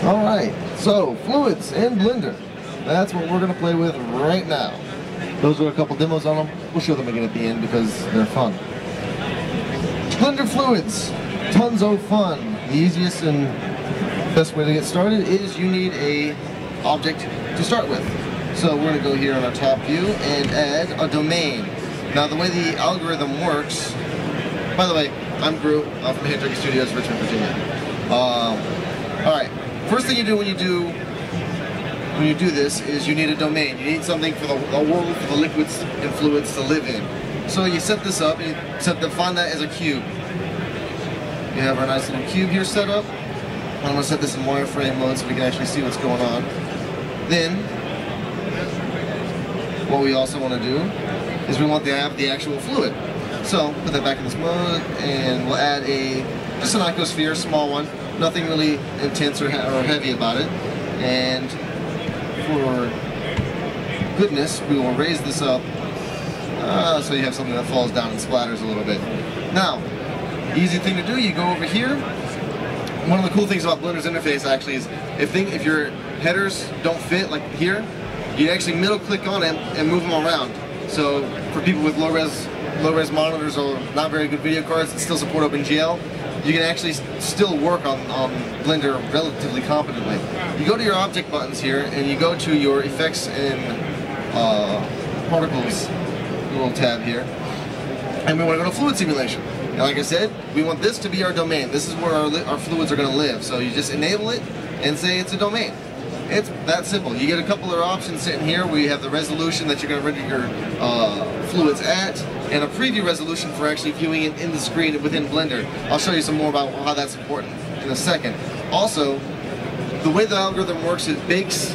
Alright, so fluids and Blender. That's what we're going to play with right now. Those are a couple demos on them. We'll show them again at the end because they're fun. Blender fluids. Tons of fun. The easiest and best way to get started is you need a object to start with. So we're going to go here on our top view and add a domain. Now the way the algorithm works, by the way, I'm Groo. I'm from Hand Studios, Richmond, Virginia. Alright, first thing you do when you do this is you need a domain. You need something for the world, for the liquids and fluids to live in. So you set this up and you define that as a cube. You have our nice little cube here set up. I'm going to set this in wireframe mode so we can actually see what's going on. Then, what we also want to do is we want to have the actual fluid. So, put that back in this mode, and we'll add just an icosphere, small one. Nothing really intense or heavy about it. And for goodness, we will raise this up so you have something that falls down and splatters a little bit. Now, easy thing to do, you go over here. One of the cool things about Blender's interface actually is if your headers don't fit, like here, you actually middle click on it and move them around. So for people with low res monitors or not very good video cards that still support OpenGL, you can actually still work on Blender relatively competently. You go to your object buttons here and you go to your effects and particles little tab here, and we want to go to fluid simulation. And like I said, we want this to be our domain. This is where our fluids are going to live. So you just enable it and say it's a domain. It's that simple. You get a couple of options sitting here where you have the resolution that you're going to render your fluids at, and a preview resolution for actually viewing it in the screen within Blender. I'll show you some more about how that's important in a second. Also, the way the algorithm works, it bakes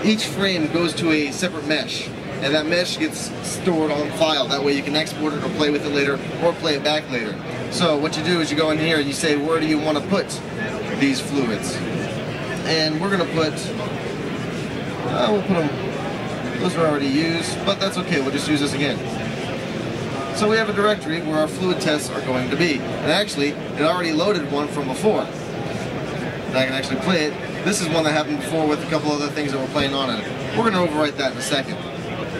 each frame goes to a separate mesh, and that mesh gets stored on file. That way you can export it or play with it later or play it back later. So what you do is you go in here and you say, where do you want to put these fluids? And we're going to put, we'll put them, those are already used, but that's okay, we'll just use this again. So we have a directory where our fluid tests are going to be. And actually, it already loaded one from before. And I can actually play it. This is one that happened before with a couple other things that we're playing on it. We're going to overwrite that in a second.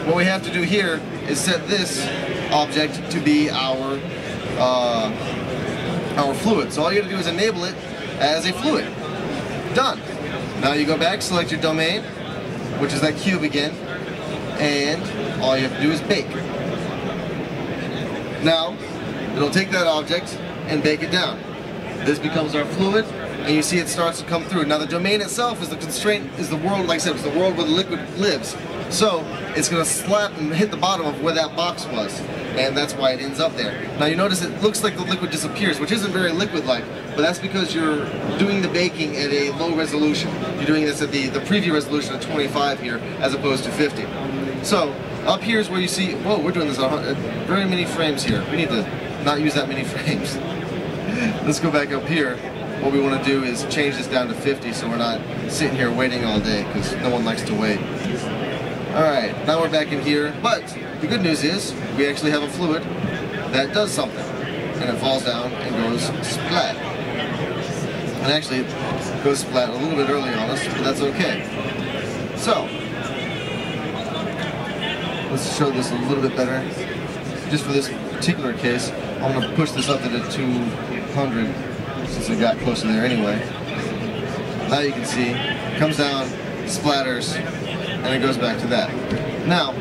What we have to do here is set this object to be our fluid. So all you have to do is enable it as a fluid. Done. Now you go back, select your domain, which is that cube again, and all you have to do is bake. Now, it'll take that object and bake it down. This becomes our fluid, and you see it starts to come through. Now the domain itself is the constraint, is the world, like I said, it's the world where the liquid lives. So it's going to slap and hit the bottom of where that box was, and that's why it ends up there. Now you notice it looks like the liquid disappears, which isn't very liquid-like, but that's because you're doing the baking at a low resolution. You're doing this at the preview resolution of 25 here, as opposed to 50. So up here is where you see, whoa, we're doing this at very many frames here. We need to not use that many frames. Let's go back up here. What we want to do is change this down to 50 so we're not sitting here waiting all day, because no one likes to wait. Alright, now we're back in here, but the good news is we actually have a fluid that does something, and it falls down and goes splat. And actually it goes splat a little bit early on us, but that's okay. So, let's show this a little bit better. Just for this particular case, I'm going to push this up to the 200 since we got close to there anyway. Now you can see, it comes down, splatters, and it goes back to that. Now,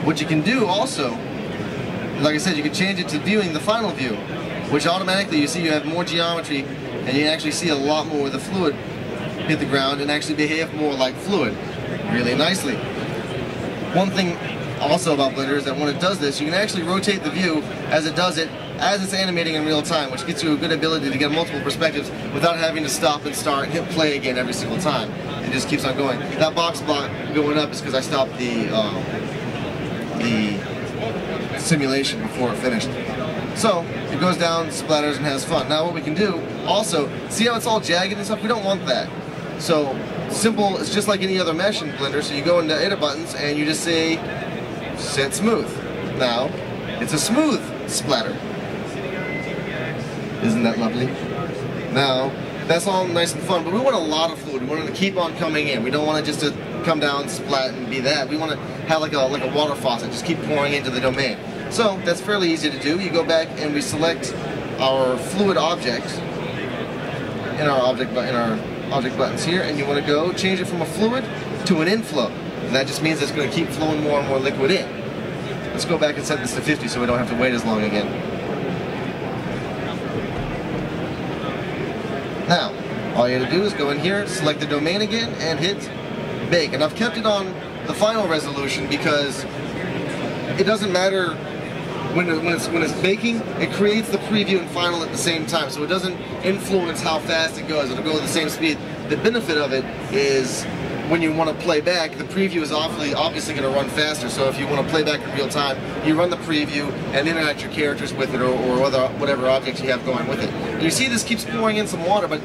what you can do also, like I said, you can change it to viewing the final view, which automatically you see you have more geometry, and you actually see a lot more of the fluid hit the ground and actually behave more like fluid really nicely. One thing also about Blender is that when it does this, you can actually rotate the view as it does it, as it's animating in real time, which gives you a good ability to get multiple perspectives without having to stop and start and hit play again every single time. It just keeps on going. That box block going up is because I stopped the simulation before it finished. So it goes down, splatters, and has fun. Now what we can do also, see how it's all jagged and stuff? We don't want that. So simple, it's just like any other mesh in Blender. So you go into edit buttons and you just say set smooth. Now it's a smooth splatter. Isn't that lovely? Now That's all nice and fun, but we want a lot of fluid. We want it to keep on coming in. We don't want it just to come down, splat, and be that. We want to have like a water faucet, just keep pouring into the domain. So that's fairly easy to do. You go back and we select our fluid object in our object buttons here, and you want to go change it from a fluid to an inflow. And that just means it's going to keep flowing more and more liquid in. Let's go back and set this to 50 so we don't have to wait as long again. Now, all you have to do is go in here, select the domain again, and hit bake. And I've kept it on the final resolution because it doesn't matter when it's baking, it creates the preview and final at the same time, so it doesn't influence how fast it goes. It'll go at the same speed. The benefit of it is when you want to play back, the preview is obviously going to run faster, so if you want to play back in real time, you run the preview and interact your characters with it or whatever objects you have going with it. And you see this keeps pouring in some water, but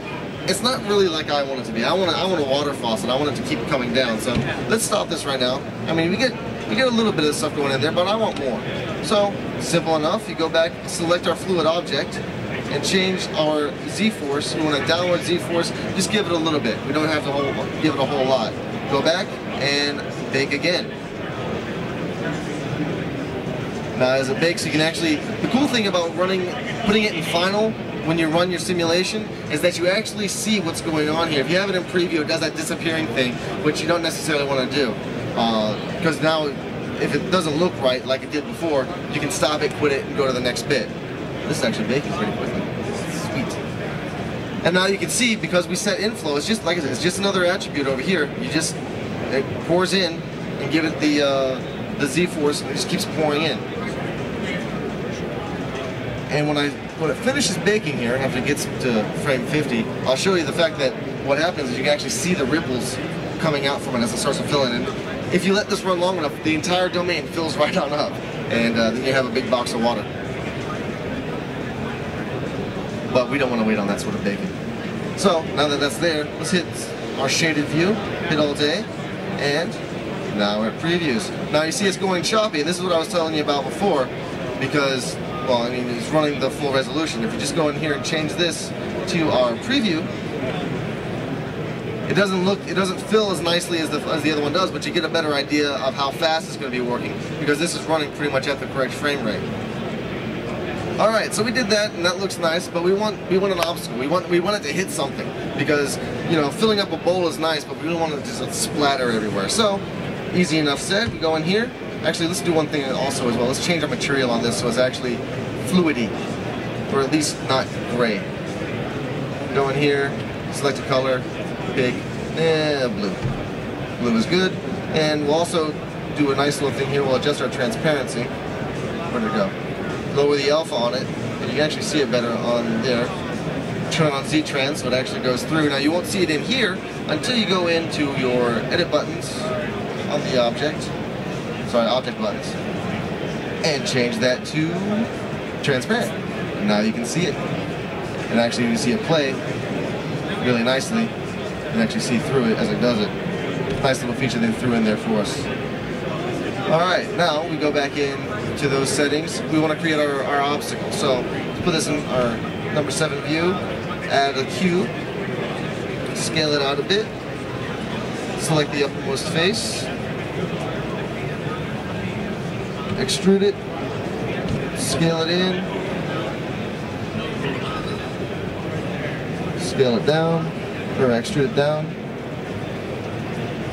it's not really like I want it to be. I want a water faucet. I want it to keep coming down. So let's stop this right now. I mean, we get a little bit of stuff going in there, but I want more. So simple enough. You go back, select our fluid object, and change our Z-force. We want a downward Z-force. Just give it a little bit. We don't have to give it a whole lot. Go back and bake again. Now as it bakes, you can actually, the cool thing about putting it in final when you run your simulation is that you actually see what's going on here. If you have it in preview, it does that disappearing thing, which you don't necessarily want to do. Because now, if it doesn't look right like it did before, you can stop it, quit it, and go to the next bit. This is actually baking pretty quickly. Sweet. And now you can see, because we set inflow, it's just, like I said, it's just another attribute over here. It pours in and give it the Z-force, and it just keeps pouring in. And when it finishes baking here, after it gets to frame 50, I'll show you the fact that what happens is you can actually see the ripples coming out from it as it starts to fill in. And if you let this run long enough, the entire domain fills right on up, and then you have a big box of water. But we don't want to wait on that sort of baking. So now that that's there, let's hit our shaded view, hit Alt A, and now we're at previews. Now you see it's going choppy, and this is what I was telling you about before, because, well, I mean, it's running the full resolution. If you just go in here and change this to our preview, it doesn't fill as nicely as the other one does, but you get a better idea of how fast it's going to be working, because this is running pretty much at the correct frame rate. All right, so we did that, and that looks nice, but we want an obstacle. We want it to hit something, because, you know, filling up a bowl is nice, but we don't want it to just splatter everywhere. So, easy enough said. We go in here. Actually, let's do one thing also as well. Let's change our material on this so it's actually fluidy, or at least not gray. Go in here, select a color, pick blue. Blue is good, and we'll also do a nice little thing here. We'll adjust our transparency. Where'd it go? Lower the alpha on it, and you can actually see it better on there. Turn on Z-Trans so it actually goes through. Now you won't see it in here until you go into your edit buttons on the object buttons, and change that to transparent. And now you can see it. And actually you can see it play really nicely. You can actually see through it as it does it. Nice little feature they threw in there for us. Alright, now we go back in to those settings. We want to create our obstacle. So to put this in our number 7 view, add a cube, scale it out a bit, select the uppermost face, extrude it, scale it in, scale it down, or extrude it down.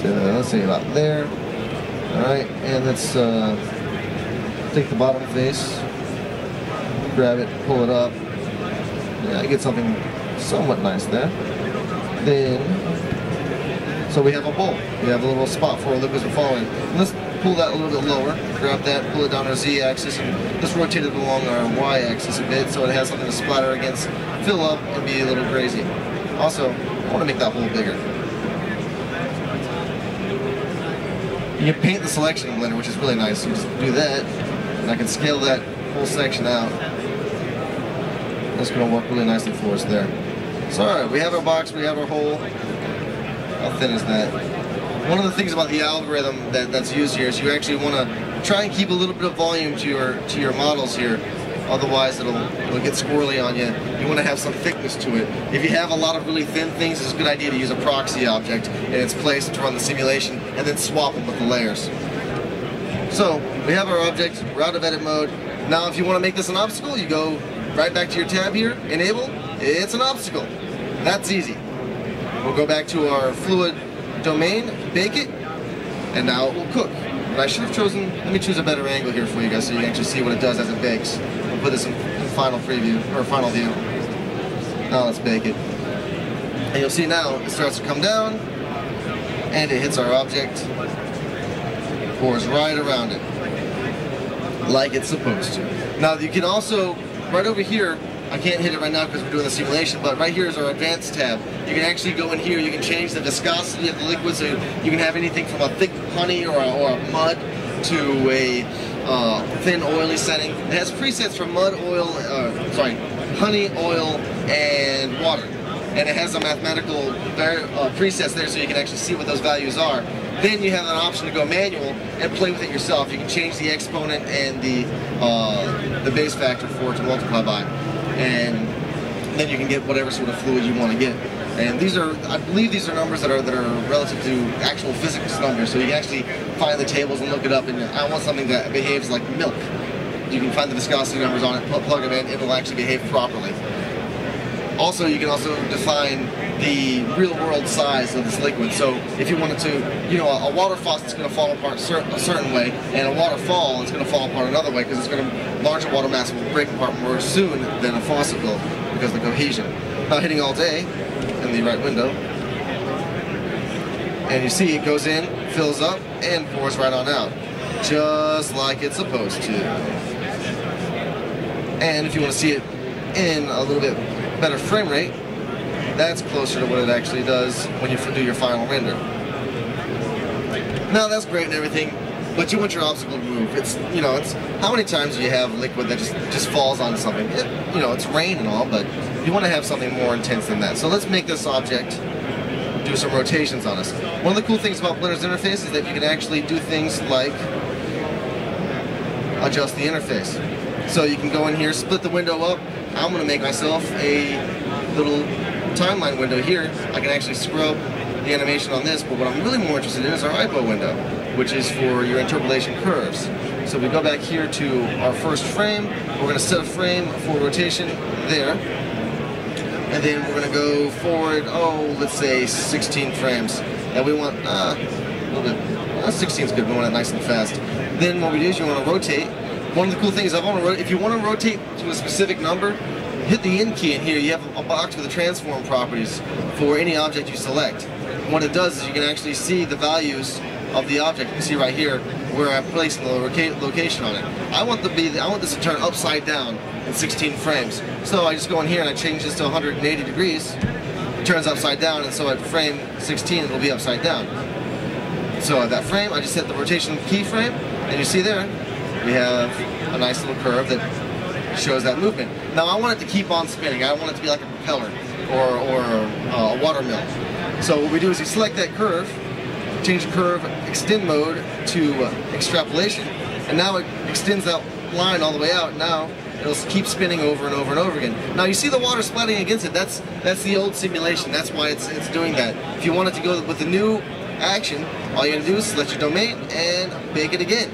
Let's say about there. Alright, and let's take the bottom face, grab it, pull it up. Yeah, I get something somewhat nice there. Then, so we have a bowl. We have a little spot for our liquids to fall in. Let's pull that a little bit lower, grab that, pull it down our Z-axis, and just rotate it along our Y-axis a bit so it has something to splatter against, fill up, and be a little crazy. Also, I want to make that hole bigger. You can paint the selection in Blender, which is really nice. You just do that, and I can scale that whole section out. That's going to work really nicely for us there. So alright, we have our box, we have our hole. How thin is that? One of the things about the algorithm that's used here is you actually want to try and keep a little bit of volume to your models here, Otherwise, it'll get squirrely on you. You want to have some thickness to it. If you have a lot of really thin things, it's a good idea to use a proxy object in its place to run the simulation, and then swap them with the layers. So we have our object. We're out of edit mode. Now, if you want to make this an obstacle, you go right back to your tab here, enable. It's an obstacle. That's easy. We'll go back to our fluid domain, bake it, and now it will cook. But I should have chosen, let me choose a better angle here for you guys so you can actually see what it does as it bakes. We'll put this in final preview, or final view. Now let's bake it. And you'll see now it starts to come down, and it hits our object, pours right around it, like it's supposed to. Now you can also, right over here, I can't hit it right now because we're doing the simulation, but right here is our advanced tab. You can actually go in here, you can change the viscosity of the liquid, so you can have anything from a thick honey or a mud to a thin oily setting. It has presets for mud, oil, honey, oil, and water. And it has some mathematical presets there so you can actually see what those values are. Then you have an option to go manual and play with it yourself. You can change the exponent and the base factor for it to multiply by. And then you can get whatever sort of fluid you want to get. And these are, I believe these are numbers that are relative to actual physics numbers, so you can actually find the tables and look it up, and I want something that behaves like milk. You can find the viscosity numbers on it, plug them in, it'll actually behave properly. Also, you can also define the real world size of this liquid. So if you wanted to, you know, a water faucet's going to fall apart a certain way, and a waterfall is going to fall apart another way because it's going to, larger water mass will break apart more soon than a faucet will because of the cohesion. Now hitting Alt A in the right window, and you see it goes in, fills up, and pours right on out, just like it's supposed to. And if you want to see it in a little bit better frame rate, that's closer to what it actually does when you do your final render. Now that's great and everything, but you want your obstacle to move. It's, you know, it's how many times do you have liquid that just falls on something? You know, it's rain and all, but you want to have something more intense than that. So let's make this object do some rotations on us. One of the cool things about Blender's interface is that you can actually do things like adjust the interface. So you can go in here, split the window up. I'm going to make myself a little timeline window here. I can actually scrub the animation on this, but what I'm really more interested in is our IPO window, which is for your interpolation curves. So we go back here to our first frame. We're going to set a frame for rotation there, and then we're going to go forward, let's say 16 frames. And we want a little bit, 16 is good, we want it nice and fast. Then what we do is you want to rotate. One of the cool things, if you want to rotate to a specific number, hit the N key in here. You have a box with the transform properties for any object you select. What it does is you can actually see the values of the object. You can see right here where I'm placing the location on it. I want this to turn upside down in 16 frames. So I just go in here and I change this to 180 degrees. It turns upside down, and so at frame 16 it'll be upside down. So at that frame, I just hit the rotation keyframe, and you see there we have a nice little curve that shows that movement. Now I want it to keep on spinning. I want it to be like a propeller or a water mill. So what we do is you select that curve, change the curve, extend mode to extrapolation, and now it extends that line all the way out. Now it'll keep spinning over and over and over again. Now you see the water splatting against it. That's the old simulation. That's why it's doing that. If you want it to go with the new action, all you gotta do is select your domain and bake it again.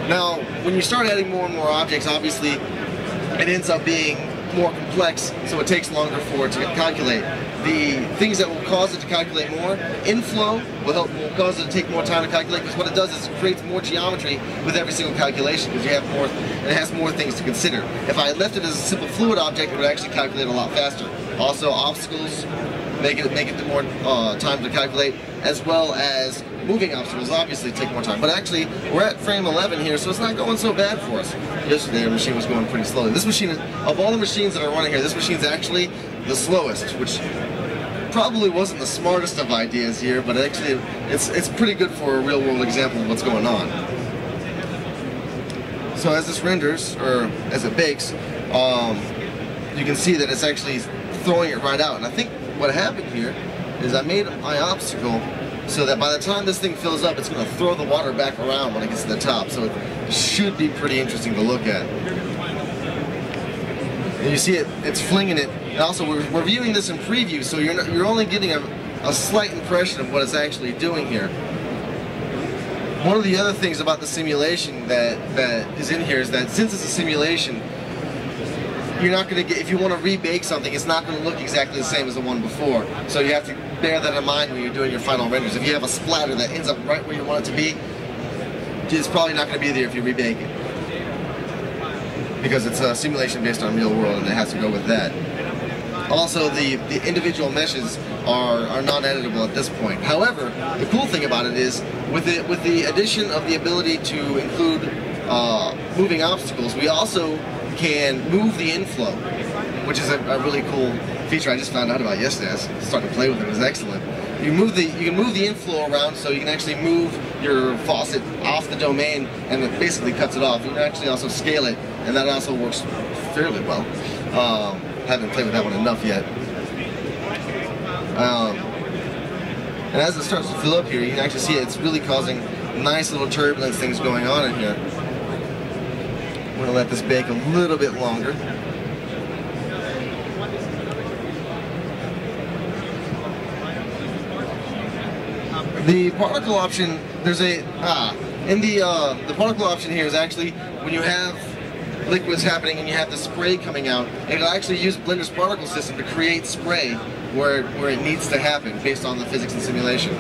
Now, when you start adding more and more objects, obviously, it ends up being more complex, so it takes longer for it to calculate. The things that will cause it to calculate more, inflow will cause it to take more time to calculate, because what it does is it creates more geometry with every single calculation, because it has more things to consider. If I left it as a simple fluid object, it would actually calculate a lot faster. Also, obstacles make it more time to calculate, as well as moving obstacles obviously take more time. But actually, we're at frame 11 here, so it's not going so bad for us. Yesterday, the machine was going pretty slowly. This machine, of all the machines that are running here, this machine's actually the slowest, which probably wasn't the smartest of ideas here, but actually, it's pretty good for a real-world example of what's going on. So as this renders, or as it bakes, you can see that it's actually throwing it right out. And I think what happened here is I made my obstacle so that by the time this thing fills up, it's going to throw the water back around when it gets to the top. So it should be pretty interesting to look at. And you see it's flinging it. And also, we're viewing this in preview, so you're only getting a slight impression of what it's actually doing here. One of the other things about the simulation that is in here is that since it's a simulation, you're not going to get, if you want to rebake something, it's not going to look exactly the same as the one before. So you have to bear that in mind when you're doing your final renders. If you have a splatter that ends up right where you want it to be, it's probably not going to be there if you rebake it. Because it's a simulation based on real world and it has to go with that. Also, the individual meshes are non-editable at this point. However, the cool thing about it is, with the addition of the ability to include moving obstacles, we also can move the inflow, which is a really cool feature I just found out about yesterday. I was starting to play with it. It was excellent. You can move the inflow around, so you can actually move your faucet off the domain, and it basically cuts it off. You can actually also scale it, and that also works fairly well. Haven't played with that one enough yet. And as it starts to fill up here, you can actually see it's really causing nice little turbulence things going on in here. I'm going to let this bake a little bit longer. The particle option, there's a the particle option here is actually when you have liquids happening and you have the spray coming out, it'll actually use Blender's particle system to create spray where it needs to happen based on the physics and simulation.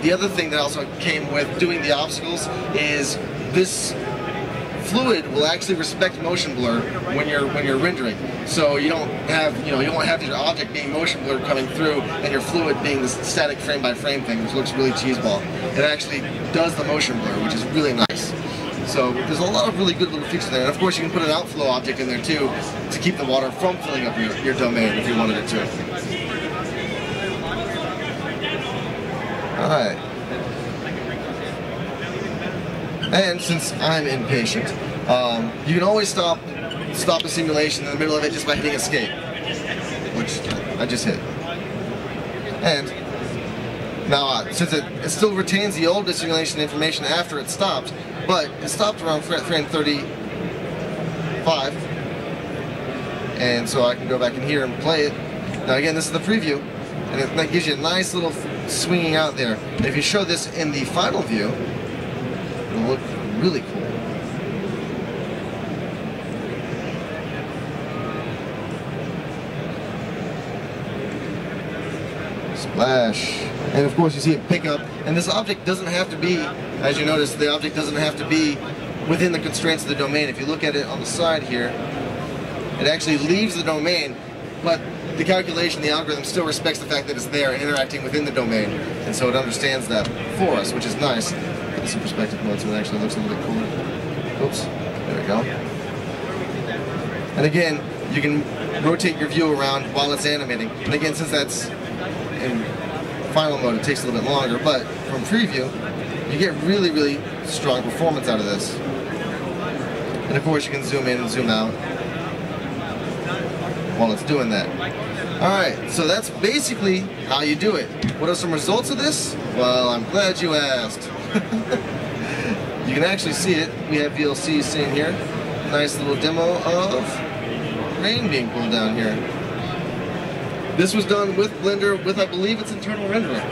The other thing that also came with doing the obstacles is this fluid will actually respect motion blur when you're rendering. So you don't have you won't have your object being motion blur coming through and your fluid being this static frame by frame thing, which looks really cheeseball. It actually does the motion blur, which is really nice. So there's a lot of really good little features there. And of course you can put an outflow object in there too to keep the water from filling up your domain if you wanted it to. Alright. And since I'm impatient, you can always stop a simulation in the middle of it just by hitting escape, which I just hit. And now, since it still retains the old simulation information after it stopped, but it stopped around frame 35, and so I can go back in here and play it. Now again, this is the preview, and that gives you a nice little swinging out there. And if you show this in the final view, it'll look really cool. Splash. And of course you see it pick up, and this object doesn't have to be, as you notice, the object doesn't have to be within the constraints of the domain. If you look at it on the side here, it actually leaves the domain, but the calculation, the algorithm still respects the fact that it's there and interacting within the domain, and so it understands that for us, which is nice. Put this in perspective mode so it actually looks a little bit cooler. Oops, there we go. And again, you can rotate your view around while it's animating. And again, since that's in final mode, it takes a little bit longer, but from preview, you get really, really strong performance out of this. And of course, you can zoom in and zoom out while it's doing that. Alright, so that's basically how you do it. What are some results of this? Well, I'm glad you asked. You can actually see it. We have VLC sitting here. Nice little demo of rain being pulled down here. This was done with Blender with, I believe, its internal rendering.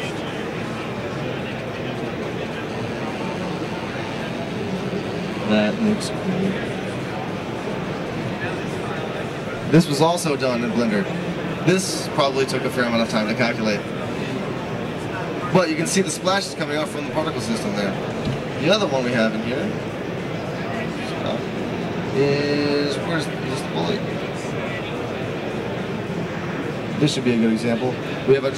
That looks cool. This was also done in Blender. This probably took a fair amount of time to calculate. But you can see the splashes coming off from the particle system there. The other one we have in here is, where's the bullet? This should be a good example. We have a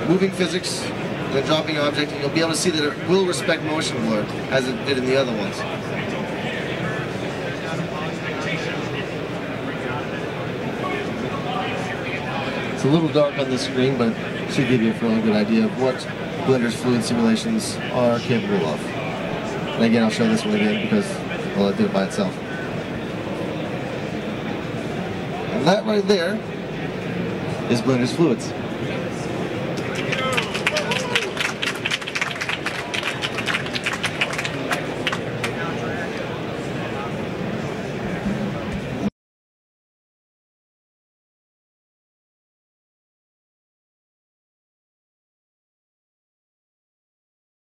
moving physics, and a dropping object, and you'll be able to see that it will respect motion blur, as it did in the other ones. It's a little dark on this screen, but it should give you a fairly good idea of what Blender's fluid simulations are capable of. And again, I'll show this one again because, well, it did it by itself. And that right there is Blender's fluids.